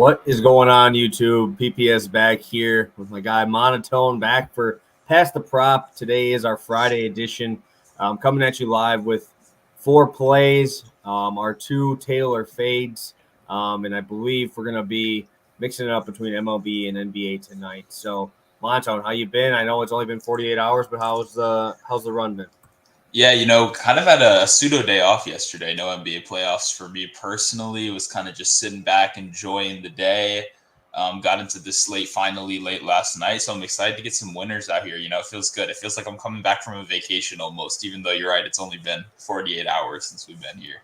What is going on, YouTube? PPS back here with my guy Monotone back for Past the Prop. Today is our Friday edition. Coming at you live with 4 plays, our 2 Tailor fades, and I believe we're going to be mixing it up between MLB and NBA tonight. So, Monotone, how you been? I know it's only been 48 hours, but how's the run been? Yeah, kind of had a pseudo day off yesterday. No NBA playoffs for me personally. It was kind of just sitting back, enjoying the day. Got into the slate finally late last night, so I'm excited to get some winners out here. It feels good. It feels like I'm coming back from a vacation almost, even though you're right, it's only been 48 hours since we've been here.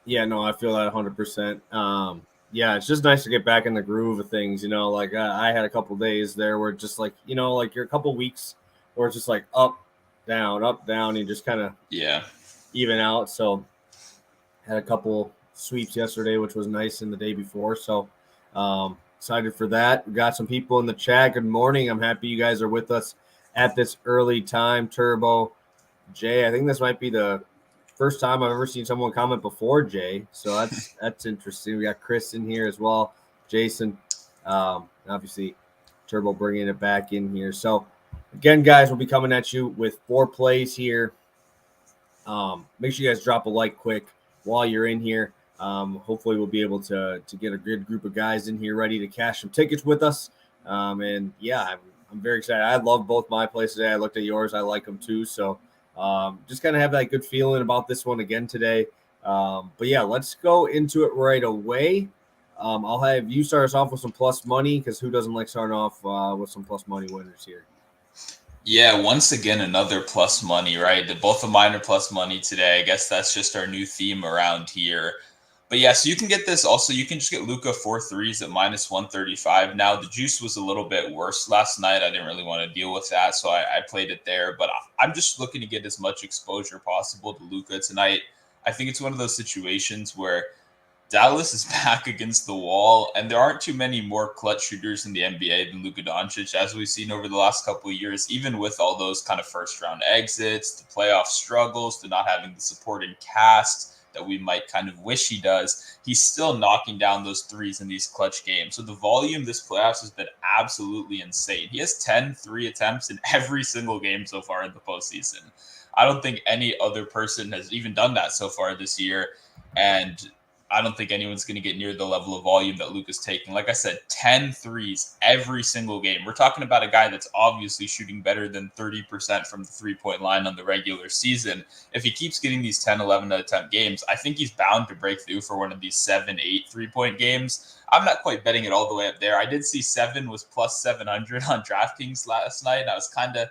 Yeah, no, I feel that 100%. Yeah, it's just nice to get back in the groove of things. Like I had a couple days there where just like, like you're a couple weeks where it's just like up, down, and just kind of even out. So had a couple sweeps yesterday, which was nice, and the day before. So excited for that. We got some people in the chat. Good morning. I'm happy you guys are with us at this early time. Turbo, Jay, I think this might be the first time I've ever seen someone comment before Jay. So that's interesting. We got Chris in here as well. Jason, obviously Turbo bringing it back in here. So again, guys, we'll be coming at you with 4 plays here. Make sure you guys drop a like quick while you're in here. Hopefully we'll be able to get a good group of guys in here ready to cash some tickets with us. And yeah, I'm very excited. I love both my plays today. I looked at yours. I like them too. So just kind of have that good feeling about this one again today. But yeah, let's go into it right away. I'll have you start us off with some plus money, because who doesn't like starting off with some plus money winners here? Yeah, once again, another plus money, right? Both of mine are plus money today. I guess that's just our new theme around here. But yeah, so you can get this. Also, you can just get Luka 4 threes at minus 135. Now, the juice was a little bit worse last night. I didn't really want to deal with that, so I played it there. But I'm just looking to get as much exposure possible to Luka tonight. I think it's one of those situations where Dallas is back against the wall, and there aren't too many more clutch shooters in the NBA than Luka Doncic, as we've seen over the last couple of years, even with all those kind of first-round exits, the playoff struggles, the not having the supporting cast that we might kind of wish he does. He's still knocking down those threes in these clutch games. So the volume this playoffs has been absolutely insane. He has 10 3 attempts in every single game so far in the postseason. I don't think any other person has even done that so far this year, and I don't think anyone's going to get near the level of volume that Luka's taking. Like I said, 10 threes every single game. We're talking about a guy that's obviously shooting better than 30% from the three-point line on the regular season. If he keeps getting these 10, 11 attempt games, I think he's bound to break through for one of these 7, 8 three-point games. I'm not quite betting it all the way up there. I did see 7 was plus 700 on DraftKings last night, and I was kind of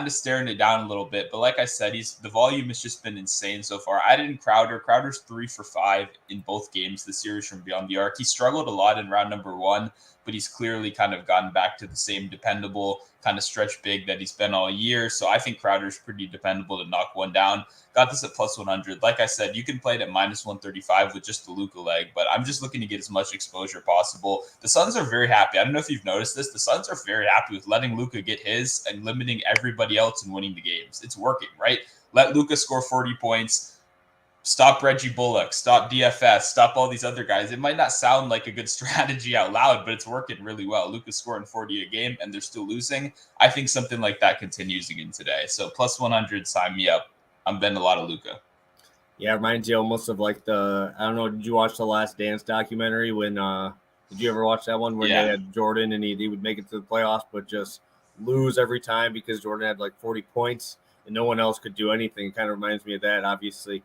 staring it down a little bit. But like I said, the volume has just been insane so far. I didn't Crowder. Crowder's 3 for 5 in both games this series from beyond the arc. He struggled a lot in round number 1, but he's clearly kind of gotten back to the same dependable kind of stretch big that he's been all year. So I think Crowder's pretty dependable to knock one down. Got this at plus 100. Like I said, you can play it at minus 135 with just the Luka leg, but I'm just looking to get as much exposure possible. The Suns are very happy. I don't know if you've noticed this. The Suns are very happy with letting Luka get his and limiting everybody else and winning the games. It's working, right? Let Luka score 40 points. Stop Reggie Bullock, stop DFS, stop all these other guys. It might not sound like a good strategy out loud, but it's working really well. Luka's scoring 40 a game, and they're still losing. I think something like that continues again today. So plus 100, sign me up. I'm betting a lot of Luka. Yeah, it reminds you almost of like I don't know, did you watch the Last Dance documentary when did you ever watch that one where they had Jordan and he would make it to the playoffs but just lose every time because Jordan had like 40 points and no one else could do anything? It kind of reminds me of that. Obviously,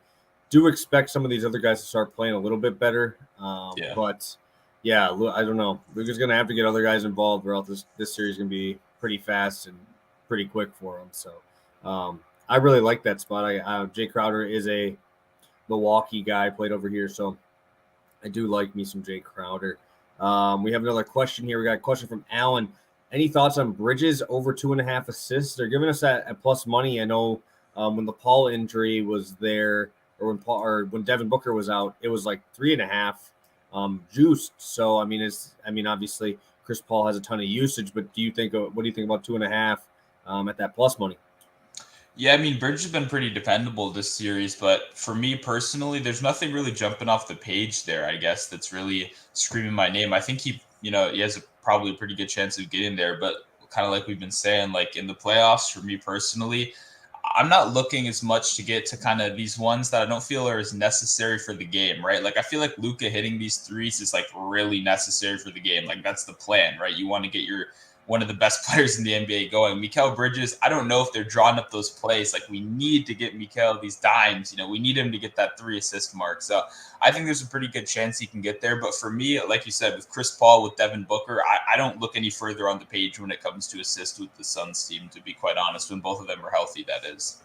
do expect some of these other guys to start playing a little bit better. But yeah, I don't know. Luka's going to have to get other guys involved, or else this series is going to be pretty fast and pretty quick for him. So I really like that spot. Jay Crowder is a Milwaukee guy, played over here, so I do like me some Jay Crowder. We have another question here. We got a question from Alan. Any thoughts on Bridges over 2.5 assists? They're giving us that at plus money. I know when the Paul injury was there, or when Devin Booker was out, it was like 3.5 juiced. So obviously Chris Paul has a ton of usage, but what do you think about 2.5 at that plus money? Yeah, Bridges has been pretty dependable this series, but for me personally, there's nothing really jumping off the page there, I guess, that's really screaming my name. I think he he has probably a pretty good chance of getting there. But kind of like we've been saying, like in the playoffs, for me personally, I'm not looking as much to get to kind of these ones that I don't feel are as necessary for the game, right? Like I feel like Luka hitting these threes is like really necessary for the game. Like that's the plan, right? You want to get one of the best players in the NBA going. Mikal Bridges, I don't know if they're drawing up those plays. Like we need to get Mikal these dimes. We need him to get that 3 assist mark. So I think there's a pretty good chance he can get there. But for me, like you said, with Chris Paul, with Devin Booker, I don't look any further on the page when it comes to assist with the Suns team, to be quite honest, when both of them are healthy, that is.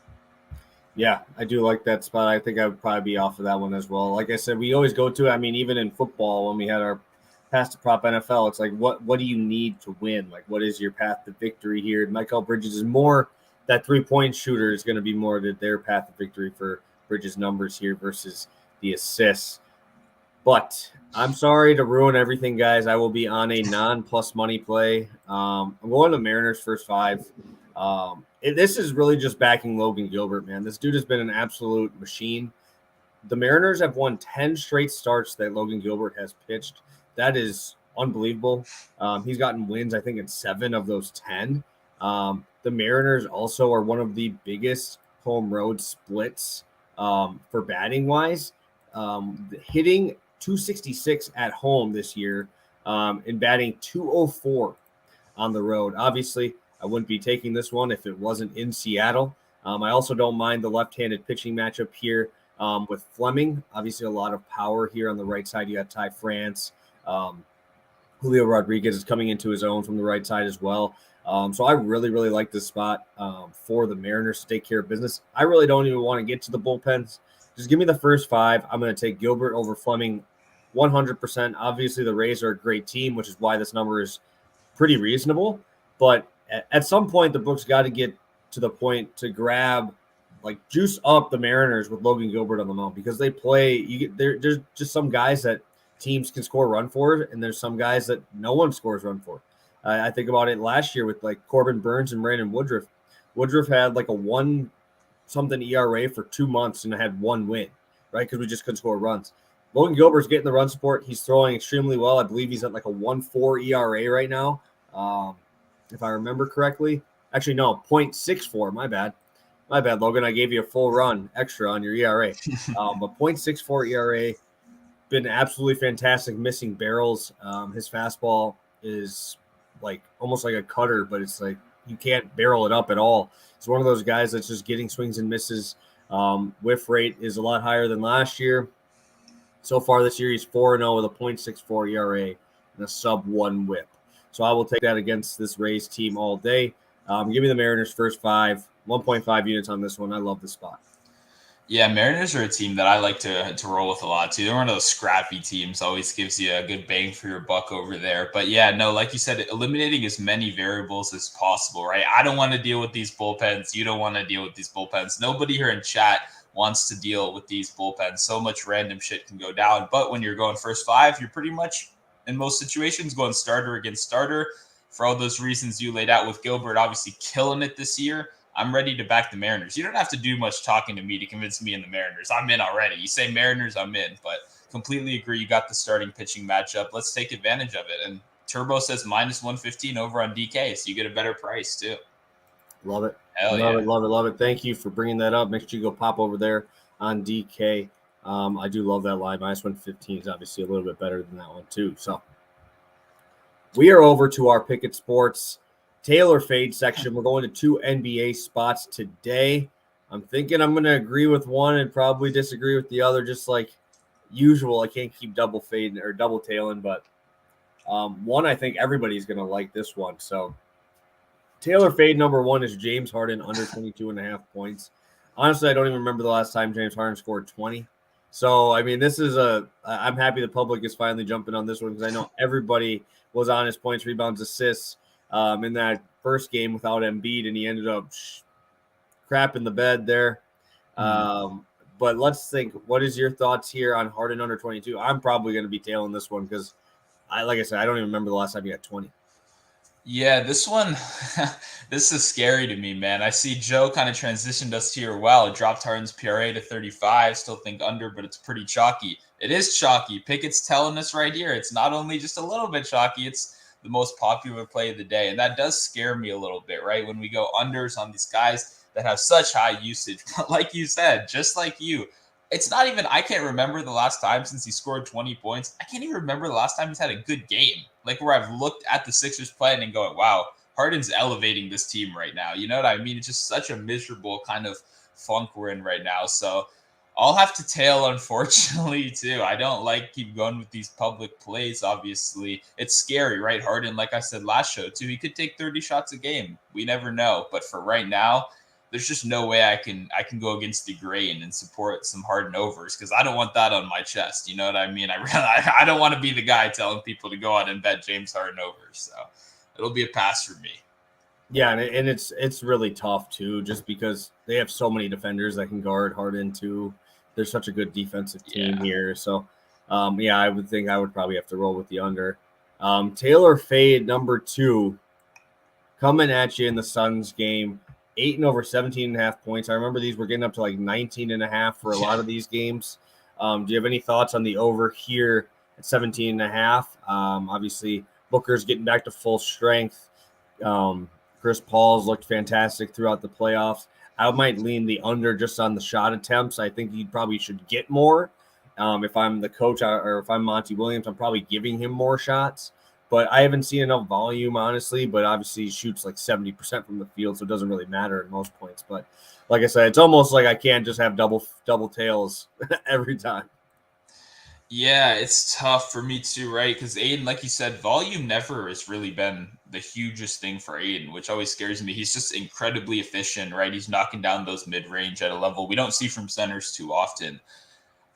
Yeah, I do like that spot. I think I would probably be off of that one as well. Like I said, we always go to, I mean, even in football, when we had our pass to prop NFL, it's like, what do you need to win? Like, what is your path to victory here? Mikal Bridges is more that 3-point shooter is going to be more their path to victory for Bridges' numbers here versus the assists. But I'm sorry to ruin everything, guys. I will be on a non-plus money play. I'm going to Mariners first 5. This is really just backing Logan Gilbert, man. This dude has been an absolute machine. The Mariners have won 10 straight starts that Logan Gilbert has pitched. That is unbelievable. He's gotten wins, I think, in 7 of those 10. The Mariners also are one of the biggest home road splits for batting wise. Hitting 266 at home this year and batting 204 on the road. Obviously, I wouldn't be taking this one if it wasn't in Seattle. I also don't mind the left-handed pitching matchup here with Fleming. Obviously, a lot of power here on the right side. You got Ty France. Julio Rodriguez is coming into his own from the right side as well. So I really, really like this spot for the Mariners to take care of business. I really don't even want to get to the bullpens. Just give me the first 5. I'm going to take Gilbert over Fleming 100%. Obviously, the Rays are a great team, which is why this number is pretty reasonable. But at some point, the book's got to get to the point to grab, like, juice up the Mariners with Logan Gilbert on the mound because they play. There's just some guys that teams can score a run for, and there's some guys that no one scores run for. I think about it last year with like Corbin Burns and Brandon Woodruff. Woodruff had like a 1-something ERA for 2 months and had 1 win, right? Because we just couldn't score runs. Logan Gilbert's getting the run support. He's throwing extremely well. I believe he's at like a 1.4 ERA right now, if I remember correctly. Actually, no, 0.64. My bad, Logan. I gave you a full run extra on your ERA. But 0.64 ERA, been absolutely fantastic. Missing barrels. His fastball is like almost like a cutter, but it's like you can't barrel it up at all. It's one of those guys that's just getting swings and misses. Whiff rate is a lot higher than last year. So far this year, he's 4-0 with a 0.64 ERA and a sub-1 whip. So I will take that against this Rays team all day. Give me the Mariners first 5, 1.5 units on this one. I love the spot. Yeah, Mariners are a team that I like to roll with a lot too. They're one of those scrappy teams, always gives you a good bang for your buck over there. But yeah, no, like you said, eliminating as many variables as possible, right? I don't want to deal with these bullpens. You don't want to deal with these bullpens. Nobody here in chat wants to deal with these bullpens. So much random shit can go down. But when you're going first 5, you're pretty much, in most situations, going starter against starter. For all those reasons you laid out with Gilbert, obviously killing it this year, I'm ready to back the Mariners. You don't have to do much talking to me to convince me in the Mariners. I'm in already. You say Mariners, I'm in. But completely agree. You got the starting pitching matchup. Let's take advantage of it. And Turbo says -115 over on DK, so you get a better price too. Love it. Hell love yeah. it, love it, love it. Thank you for bringing that up. Make sure you go pop over there on DK. I do love that line. -115 is obviously a little bit better than that one too. So we are over to our Pikkit Sports Tailor fade section. We're going to 2 NBA spots today. I'm thinking I'm going to agree with one and probably disagree with the other, just like usual. I can't keep double fading or double tailing, but one, I think everybody's going to like this one. So Tailor fade number 1 is James Harden under 22.5 points. Honestly, I don't even remember the last time James Harden scored 20. So, I mean, this is I'm happy the public is finally jumping on this one because I know everybody was on his points, rebounds, assists in that first game without Embiid, and he ended up crapping the bed there. But let's think, what is your thoughts here on Harden under 22? I'm probably going to be tailing this one because, like I said, I don't even remember the last time he got 20. Yeah, this one, this is scary to me, man. I see Joe kind of transitioned us here well. Dropped Harden's PRA to 35. Still think under, but it's pretty chalky. It is chalky. Pickett's telling us right here. It's not only just a little bit chalky, it's the most popular play of the day. And that does scare me a little bit, right? When we go unders on these guys that have such high usage. But like you said, just like you, it's not even, I can't remember the last time since he scored 20 points. I can't even remember the last time he's had a good game. Like where I've looked at the Sixers playing and going, wow, Harden's elevating this team right now. You know what I mean? It's just such a miserable kind of funk we're in right now. So I'll have to tail, unfortunately, too. I don't like keep going with these public plays, obviously. It's scary, right? Harden, like I said last show, too, he could take 30 shots a game. We never know. But for right now, there's just no way I can go against the grain and support some Harden overs because I don't want that on my chest. You know what I mean? I don't want to be the guy telling people to go out and bet James Harden overs. So it'll be a pass for me. Yeah, and it's really tough too, just because they have so many defenders that can guard Harden too. They're such a good defensive team here. So, yeah, I would think I would probably have to roll with the under. Tailor fade number 2 coming at you in the Suns game. Ayton over 17.5 points. I remember these were getting up to like 19.5 for a lot of these games. Do you have any thoughts on the over here at 17.5? Obviously, Booker's getting back to full strength. Chris Paul's looked fantastic throughout the playoffs. I might lean the under just on the shot attempts. I think he probably should get more. If I'm the coach or if I'm Monty Williams, I'm probably giving him more shots. But I haven't seen enough volume, honestly. But obviously, he shoots like 70% from the field, so it doesn't really matter at most points. But like I said, it's almost like I can't just have double tails every time. Yeah, it's tough for me too, right? Because Ayton, like you said, volume never has really been the hugest thing for Ayton, which always scares me. He's just incredibly efficient, right? He's knocking down those mid range at a level we don't see from centers too often.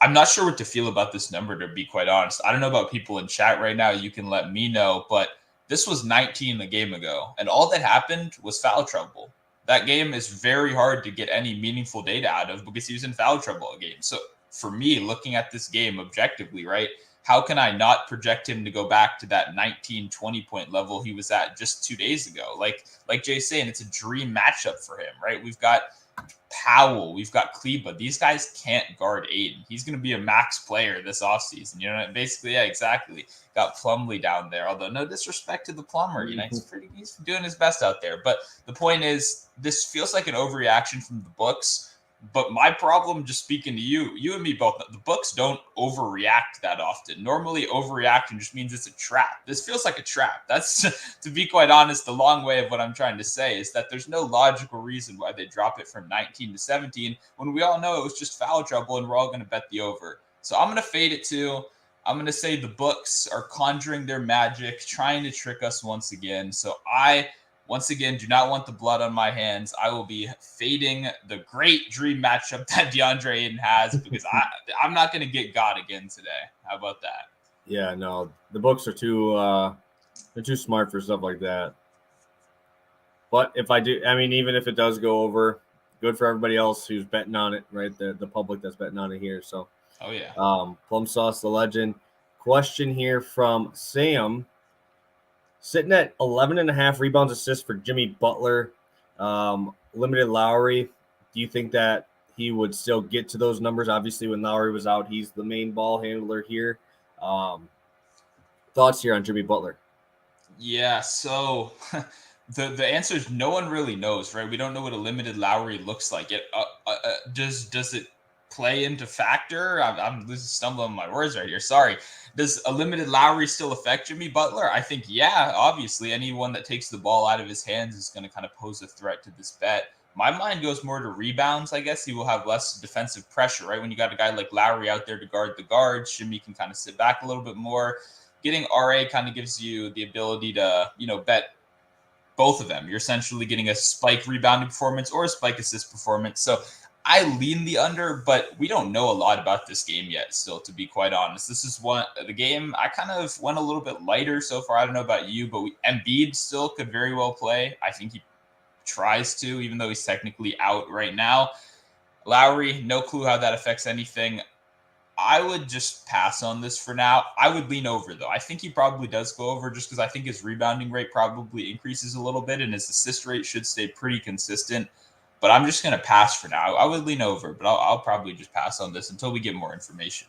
I'm not sure what to feel about this number, to be quite honest. I don't know about people in chat right now. You can let me know, but this was 19 a game ago, and all that happened was foul trouble. That game is very hard to get any meaningful data out of because he was in foul trouble a game. So for me, looking at this game objectively, right, how can I not project him to go back to that 19, 20 point level he was at just 2 days ago? Like Jay's saying, it's a dream matchup for him, right? We've got Powell, we've got Kleba. These guys can't guard Ayton. He's going to be a max player this offseason. You know, basically, yeah, exactly. Got Plumlee down there, although no disrespect to the plumber. You know, he's doing his best out there. But the point is, this feels like an overreaction from the books. But my problem, just speaking to you and me both, the books don't overreact that often. Normally, overreaction just means it's a trap. This feels like a trap. That's, to be quite honest, the long way of what I'm trying to say is that there's no logical reason why they drop it from 19 to 17 when we all know it was just foul trouble and we're all going to bet the over. So I'm going to fade it too. I'm going to say the books are conjuring their magic, trying to trick us once again. So once again, do not want the blood on my hands. I will be fading the great dream matchup that DeAndre Ayton has because I'm not going to get God again today. How about that? Yeah, no, the books are they're too smart for stuff like that. But if I do, I mean, even if it does go over, good for everybody else who's betting on it, right? The public that's betting on it here. So, oh yeah, Plum Sauce, the legend. Question here from Sam. Sitting at 11.5 rebounds, assists for Jimmy Butler. Limited Lowry. Do you think that he would still get to those numbers? Obviously, when Lowry was out, he's the main ball handler here. Thoughts here on Jimmy Butler? Yeah, so the answer is no one really knows, right? We don't know what a limited Lowry looks like. Does it play into factor? I'm stumbling on my words right here. Sorry. Does a limited Lowry still affect Jimmy Butler? I think, yeah, obviously anyone that takes the ball out of his hands is going to kind of pose a threat to this bet. My mind goes more to rebounds. I guess he will have less defensive pressure, right? When you got a guy like Lowry out there to guard the guards, Jimmy can kind of sit back a little bit more. Getting RA kind of gives you the ability to, bet both of them. You're essentially getting a spike rebounding performance or a spike assist performance. So I lean the under, but we don't know a lot about this game yet still, to be quite honest. This is the game I kind of went a little bit lighter so far. I don't know about you, but Embiid still could very well play. I think he tries to, even though he's technically out right now. Lowry, no clue how that affects anything. I would just pass on this for now. I would lean over, though. I think he probably does go over just because I think his rebounding rate probably increases a little bit and his assist rate should stay pretty consistent. But I'm just going to pass for now. I would lean over, but I'll probably just pass on this until we get more information.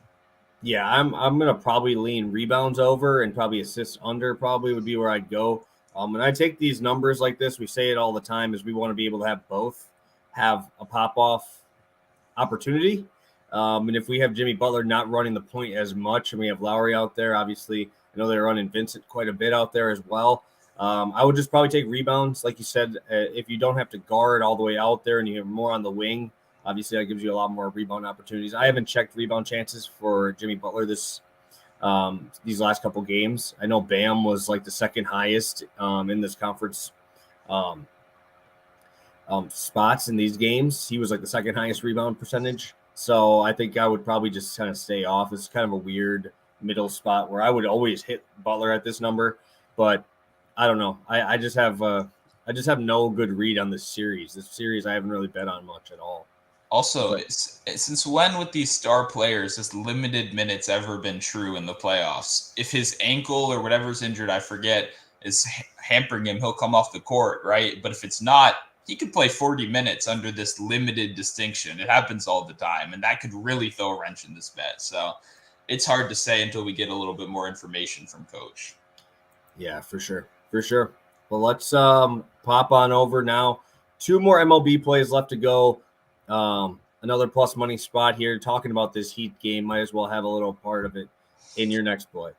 Yeah, I'm gonna probably lean rebounds over and probably assists under. Probably would be where I'd go. And I take these numbers like this. We say it all the time, is we want to be able to have both have a pop off opportunity. And if we have Jimmy Butler not running the point as much, and we have Lowry out there, obviously, I know they're running Vincent quite a bit out there as well. I would just probably take rebounds, like you said. If you don't have to guard all the way out there and you have more on the wing, obviously that gives you a lot more rebound opportunities. I haven't checked rebound chances for Jimmy Butler these last couple games. I know Bam was like the second highest in this conference spots in these games. He was like the second highest rebound percentage. So I think I would probably just kind of stay off. It's kind of a weird middle spot where I would always hit Butler at this number, but I don't know. I just have no good read on this series. This series I haven't really bet on much at all. Also, since when with these star players has limited minutes ever been true in the playoffs? If his ankle or whatever's injured, I forget, is hampering him, he'll come off the court, right? But if it's not, he could play 40 minutes under this limited distinction. It happens all the time, and that could really throw a wrench in this bet. So it's hard to say until we get a little bit more information from Coach. Yeah, for sure. For sure. Well, let's pop on over now. 2 more MLB plays left to go. Another plus money spot here. Talking about this Heat game, might as well have a little part of it in your next play.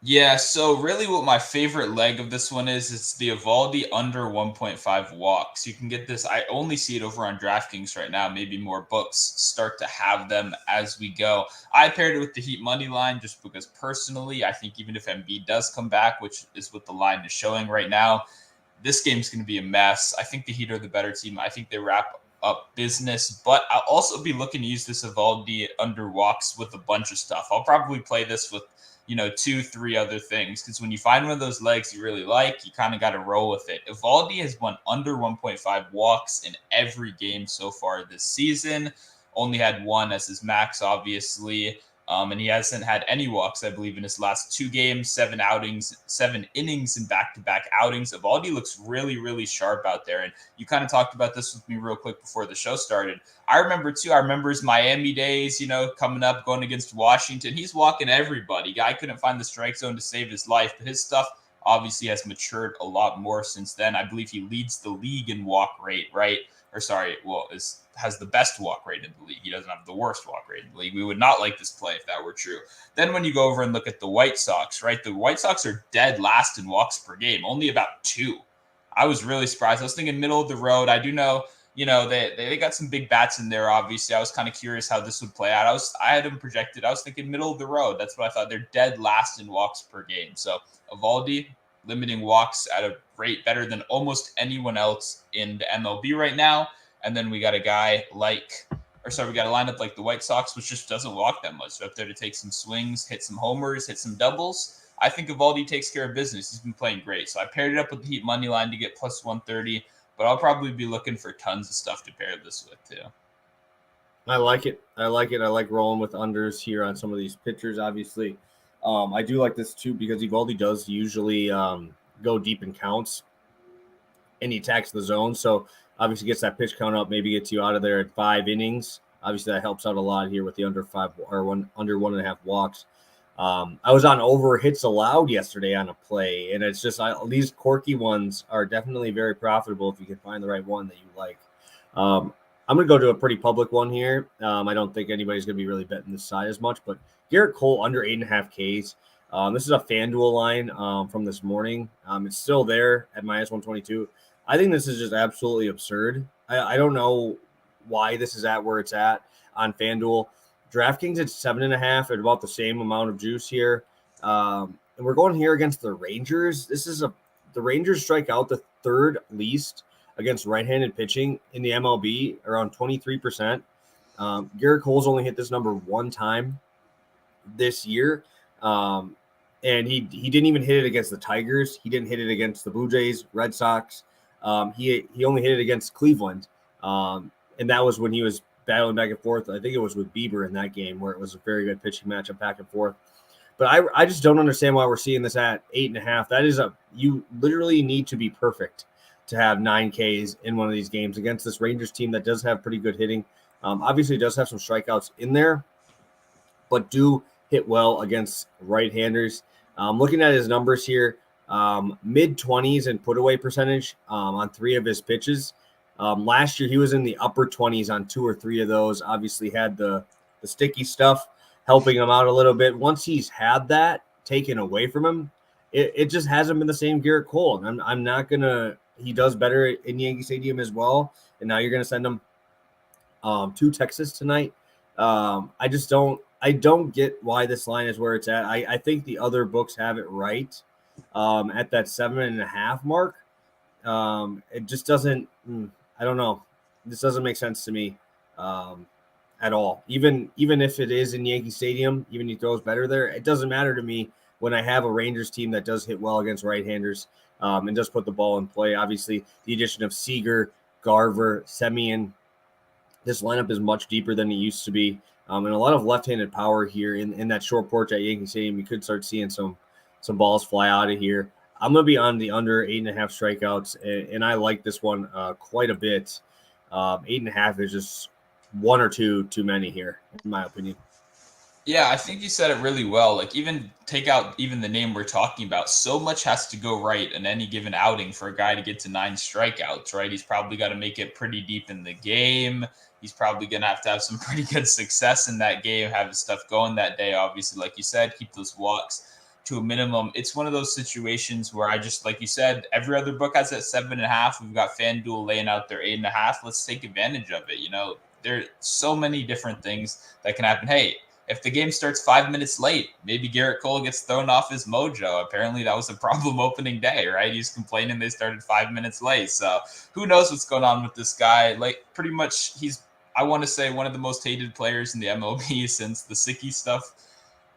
Yeah, so really what my favorite leg of this one is, it's the Eovaldi under 1.5 walks. You can get this. I only see it over on DraftKings right now. Maybe more books start to have them as we go. I paired it with the Heat money line just because personally, I think even if Embiid does come back, which is what the line is showing right now, this game's going to be a mess. I think the Heat are the better team. I think they wrap up business, but I'll also be looking to use this Eovaldi under walks with a bunch of stuff. I'll probably play this with 2-3 other things, because when you find one of those legs you really like, you kind of got to roll with it. Eovaldi has won under 1.5 walks in every game so far this season. Only had one as his max, obviously. And he hasn't had any walks, I believe, in his last 2 games, 7 innings in back-to-back outings. Eovaldi looks really, really sharp out there. And you kind of talked about this with me real quick before the show started. I remember his Miami days, coming up, going against Washington. He's walking everybody. Guy couldn't find the strike zone to save his life. But his stuff obviously has matured a lot more since then. I believe he leads the league in walk rate, right? Has the best walk rate in the league. He doesn't have the worst walk rate in the league. We would not like this play if that were true. Then when you go over and look at the White Sox, right? The White Sox are dead last in walks per game, only about 2. I was really surprised. I was thinking middle of the road. I do know, they got some big bats in there, obviously. I was kind of curious how this would play out. I had them projected. I was thinking middle of the road. That's what I thought. They're dead last in walks per game. So Eovaldi limiting walks at a rate better than almost anyone else in the MLB right now. And then we got a lineup like the White Sox, which just doesn't walk that much. So up there to take some swings, hit some homers, hit some doubles. I think Eovaldi takes care of business. He's been playing great. So I paired it up with the Heat money line to get plus 130, but I'll probably be looking for tons of stuff to pair this with too. I like it. I like rolling with unders here on some of these pitchers, obviously. I do like this too because Eovaldi does usually go deep in counts and he attacks the zone. So obviously gets that pitch count up, maybe gets you out of there at 5 innings. Obviously that helps out a lot here with the under 1.5 walks. I was on over hits allowed yesterday on a play, and it's just these quirky ones are definitely very profitable if you can find the right one that you like. I'm going to go to a pretty public one here. I don't think anybody's going to be really betting this side as much, but Gerritt Cole under 8.5 Ks. This is a FanDuel line from this morning. It's still there at minus 122. I think this is just absolutely absurd. I don't know why this is at where it's at on FanDuel. DraftKings at 7.5 at about the same amount of juice here. And we're going here against the Rangers. The Rangers strike out the 3rd least against right-handed pitching in the MLB, around 23%. Gerritt Cole's only hit this number 1 time this year. And he didn't even hit it against the Tigers. He didn't hit it against the Blue Jays, Red Sox. He only hit it against Cleveland. And that was when he was battling back and forth. I think it was with Bieber in that game where it was a very good pitching matchup back and forth. But I just don't understand why we're seeing this at 8.5. That is you literally need to be perfect to have 9 Ks in one of these games against this Rangers team that does have pretty good hitting. Obviously, does have some strikeouts in there, but do hit well against right-handers. Looking at his numbers here, mid-20s in put-away percentage on 3 of his pitches. Last year, he was in the upper 20s on 2 or 3 of those. Obviously, had the sticky stuff helping him out a little bit. Once he's had that taken away from him, it just hasn't been the same Gerritt Cole. And I'm not going to – he does better in Yankee Stadium as well. And now you're going to send him to Texas tonight. I don't get why this line is where it's at. I think the other books have it right at that 7.5 mark. It just doesn't – I don't know. This doesn't make sense to me at all. Even if it is in Yankee Stadium, even if he throws better there, it doesn't matter to me when I have a Rangers team that does hit well against right-handers and does put the ball in play. Obviously, the addition of Seager, Garver, Semien, this lineup is much deeper than it used to be. And a lot of left-handed power here in that short porch at Yankee Stadium. You could start seeing some balls fly out of here. I'm going to be on the under 8.5 strikeouts, and I like this one quite a bit. 8.5 is just 1 or 2 too many here, in my opinion. Yeah, I think you said it really well. Like, even take out even the name we're talking about, so much has to go right in any given outing for a guy to get to 9 strikeouts, right? He's probably got to make it pretty deep in the game. He's probably going to have some pretty good success in that game, have his stuff going that day, obviously, like you said, keep those walks to a minimum. It's one of those situations where I just, like you said, every other book has that 7.5. We've got FanDuel laying out their 8.5. Let's take advantage of it. You know, there's so many different things that can happen. Hey, if the game starts 5 minutes late, maybe Gerritt Cole gets thrown off his mojo. Apparently that was a problem opening day, right? He's complaining they started 5 minutes late. So who knows what's going on with this guy? Like, pretty much I want to say, one of the most hated players in the MLB since the Sicky stuff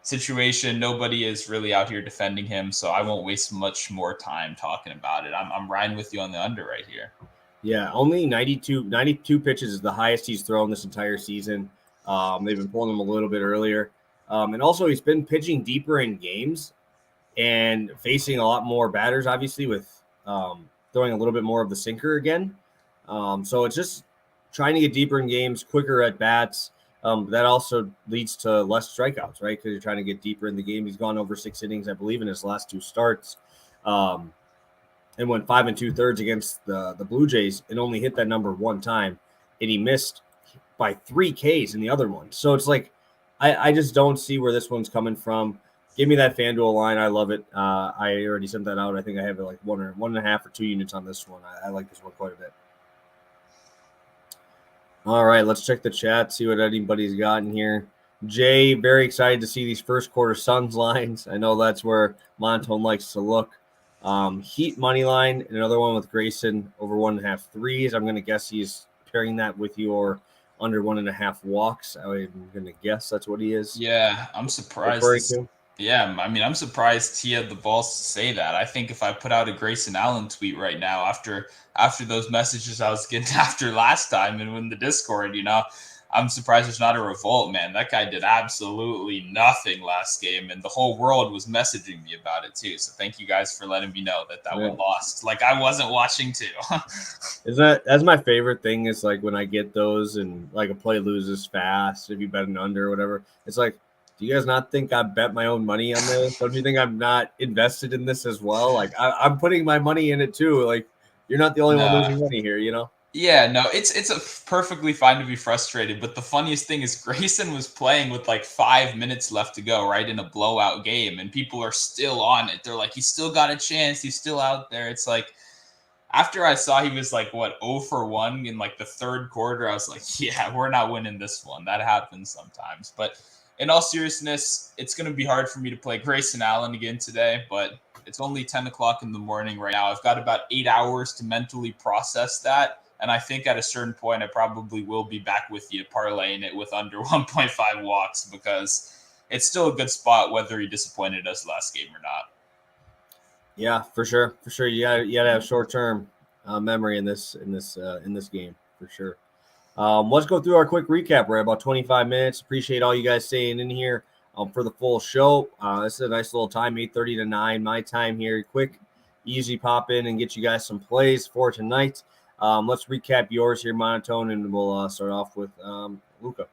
situation. Nobody is really out here defending him, so I won't waste much more time talking about it. I'm riding with you on the under right here. Yeah, only 92 pitches is the highest he's thrown this entire season. They've been pulling him a little bit earlier. And also he's been pitching deeper in games and facing a lot more batters, obviously, with throwing a little bit more of the sinker again. So it's just trying to get deeper in games, quicker at bats. That also leads to less strikeouts, right? Because you're trying to get deeper in the game. He's gone over 6 innings, I believe, in his last 2 starts. And went 5 2/3 against the Blue Jays and only hit that number 1 time. And he missed by 3 Ks in the other one. So it's like, I just don't see where this one's coming from. Give me that FanDuel line. I love it. I already sent that out. I think I have like 1.5 or 2 units on this one. I like this one quite a bit. All right, let's check the chat, see what anybody's got in here. Jay, very excited to see these first quarter Suns lines. I know that's where Monotone likes to look. Heat money line, another one with Grayson over 1.5 threes. I'm going to guess he's pairing that with your under 1.5 walks. I'm going to guess that's what he is. Yeah, I'm surprised. Yeah, I mean, I'm surprised he had the balls to say that. I think if I put out a Grayson Allen tweet right now after those messages I was getting after last time and in the Discord, I'm surprised there's not a revolt, man. That guy did absolutely nothing last game, and the whole world was messaging me about it too. So thank you guys for letting me know that one lost. Like, I wasn't watching too. That's my favorite thing is like when I get those and like a play loses fast, if you bet an under or whatever. It's like, do you guys not think I bet my own money on this? Don't you think I'm not invested in this as well? Like I'm putting my money in it too. Like, you're not the only one losing money here, Yeah, no, it's a perfectly fine to be frustrated, but the funniest thing is Grayson was playing with like 5 minutes left to go, right, in a blowout game, and people are still on it. They're like, he's still got a chance, he's still out there. It's like, after I saw he was like 0 for 1 in like the third quarter, I was like, yeah, we're not winning this one. That happens sometimes. But in all seriousness, it's going to be hard for me to play Grayson Allen again today, but it's only 10 o'clock in the morning right now. I've got about 8 hours to mentally process that. And I think at a certain point, I probably will be back with you parlaying it with under 1.5 walks, because it's still a good spot whether he disappointed us last game or not. Yeah, for sure. You gotta have short term memory in this game for sure. Let's go through our quick recap. We're at about 25 minutes. Appreciate all you guys staying in here for the full show. This is a nice little time, 8:30 to 9. My time here. Quick, easy pop in and get you guys some plays for tonight. Let's recap yours here, Monotone, and we'll start off with Luka.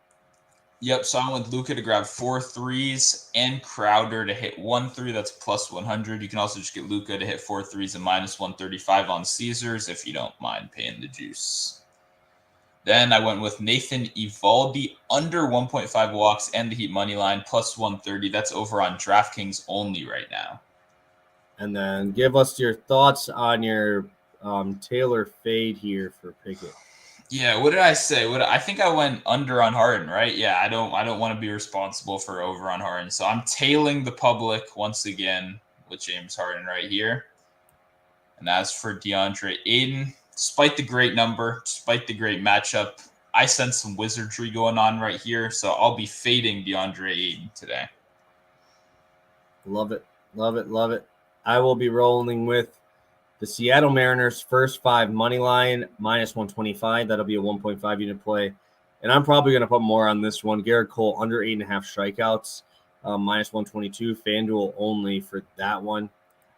Yep, so I went with Luka to grab 4 threes and Crowder to hit 1 3. That's plus 100. You can also just get Luka to hit 4 threes and minus 135 on Caesars if you don't mind paying the juice. Then I went with Nathan Eovaldi under 1.5 walks and the Heat money line plus 130. That's over on DraftKings only right now. And then give us your thoughts on your Tailor fade here for Pikkit. Yeah, what did I say? I think I went under on Harden, right? Yeah, I don't want to be responsible for over on Harden. So I'm tailing the public once again with James Harden right here. And as for DeAndre Ayton, despite the great number, despite the great matchup, I sense some wizardry going on right here. So I'll be fading DeAndre Ayton today. Love it. Love it. Love it. I will be rolling with the Seattle Mariners first 5 money line minus 125. That'll be a 1.5 unit play. And I'm probably going to put more on this one. Gerritt Cole under 8.5 strikeouts, minus 122. FanDuel only for that one.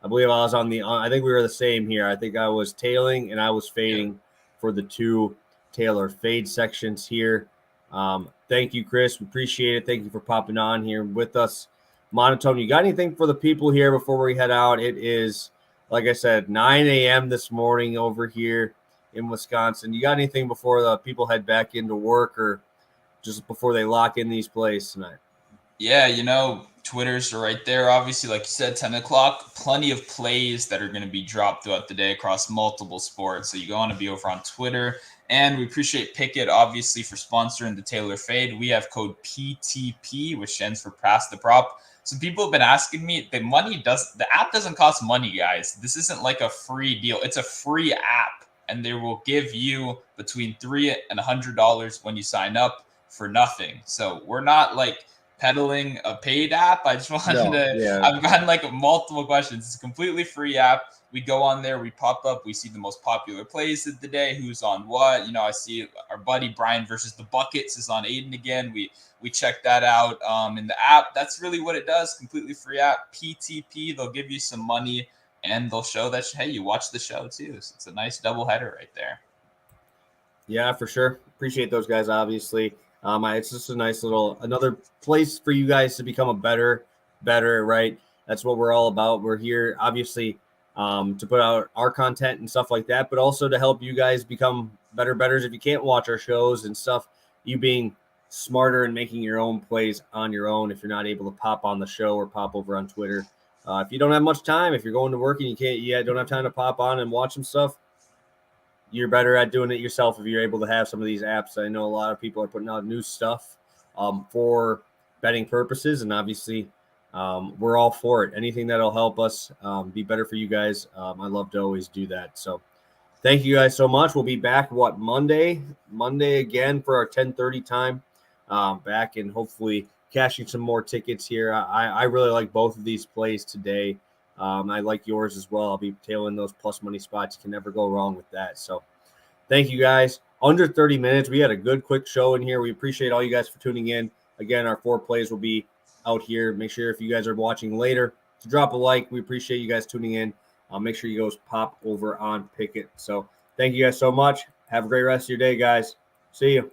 I believe I was on the I think we were the same here. I think I was tailing and I was fading for the 2 Tailor fade sections here. Thank you, Chris. We appreciate it. Thank you for popping on here with us. Monotone, you got anything for the people here before we head out? It is, like I said, 9 a.m. this morning over here in Wisconsin. You got anything before the people head back into work or just before they lock in these plays tonight? Yeah, Twitters are right there. Obviously, like you said, 10 o'clock, plenty of plays that are going to be dropped throughout the day across multiple sports. So you want to be over on Twitter. And we appreciate Pikkit, obviously, for sponsoring the Tailor Fade. We have code PTP, which stands for Pass the Prop. So people have been asking me, the app doesn't cost money, guys. This isn't like a free deal. It's a free app, and they will give you between $3 and $100 when you sign up for nothing. So we're not like peddling a paid app. I just wanted I've gotten like multiple questions. It's a completely free app. We go on there, we pop up, we see the most popular plays of the day, who's on what. I see our buddy Brian versus the Buckets is on Ayton again. We check that out in the app. That's really what it does. Completely free app. PTP. They'll give you some money and they'll show that, hey, you watch the show too. So it's a nice double header right there. Yeah, for sure. Appreciate those guys, obviously. It's just a nice another place for you guys to become a better, right? That's what we're all about. We're here, obviously, to put out our content and stuff like that, but also to help you guys become betters. If you can't watch our shows and stuff, you being smarter and making your own plays on your own. If you're not able to pop on the show or pop over on Twitter, if you don't have much time, if you're going to work and you don't have time to pop on and watch some stuff, you're better at doing it yourself if you're able to have some of these apps. I know a lot of people are putting out new stuff for betting purposes, and obviously we're all for it. Anything that'll help us be better for you guys, I love to always do that. So thank you guys so much. We'll be back, Monday again for our 10:30 time, back and hopefully cashing some more tickets here. I really like both of these plays today. I like yours as well. I'll be tailing those plus money spots. You can never go wrong with that. So thank you guys. Under 30 minutes. We had a good quick show in here. We appreciate all you guys for tuning in. Again, our 4 plays will be out here. Make sure if you guys are watching later to drop a like. We appreciate you guys tuning in. Make sure you guys pop over on Pikkit. So thank you guys so much. Have a great rest of your day, guys. See you.